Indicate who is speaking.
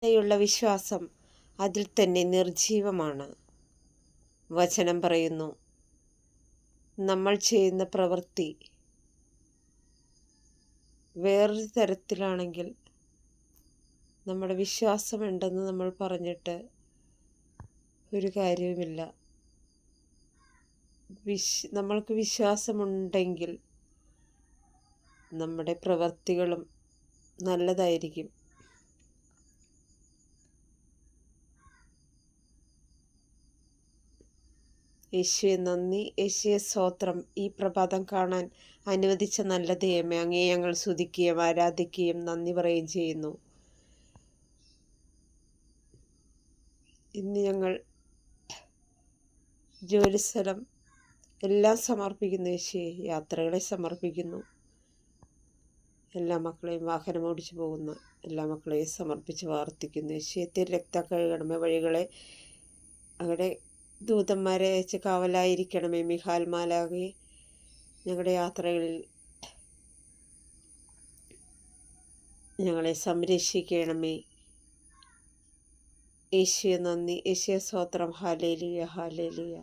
Speaker 1: യുള്ള വിശ്വാസം അതിൽ തന്നെ നിർജീവമാണ്. വചനം പറയുന്നു, നമ്മൾ ചെയ്യുന്ന പ്രവൃത്തി വേറൊരു തരത്തിലാണെങ്കിൽ നമ്മുടെ വിശ്വാസമുണ്ടെന്ന് നമ്മൾ പറഞ്ഞിട്ട് ഒരു കാര്യവുമില്ല. നമ്മൾക്ക് വിശ്വാസമുണ്ടെങ്കിൽ നമ്മുടെ പ്രവൃത്തികളും നല്ലതായിരിക്കും. യേശുവെ നന്ദി, യേശുവെ സ്തോത്രം. ഈ പ്രഭാതം കാണാൻ അനുവദിച്ച നല്ല ദൈവമേ, അങ്ങയെ ഞങ്ങൾ സ്തുതിക്കുകയും ആരാധിക്കുകയും നന്ദി പറയുകയും ചെയ്യുന്നു. ഇന്ന് ഞങ്ങൾ ജോലിസ്ഥലം എല്ലാം സമർപ്പിക്കുന്നു യേശുവെ. യാത്രകളെ സമർപ്പിക്കുന്നു. എല്ലാ മക്കളെയും വാഹനം ഓടിച്ചു പോകുന്ന എല്ലാ മക്കളെയും സമർപ്പിച്ച് പ്രാർത്ഥിക്കുന്നു യേശുവെ. രക്തം കഴുകണമേ, വഴികളെ അവിടെ ദൂതന്മാരെ അയച്ച് കാവലായിരിക്കണമേ. മിഖാൽ മാലാഖയെ ഞങ്ങളുടെ യാത്രകളിൽ ഞങ്ങളെ സംരക്ഷിക്കണമേ. യേശുവെ നന്ദി, യേശുവെ സ്തോത്രം. Hallelujah, hallelujah.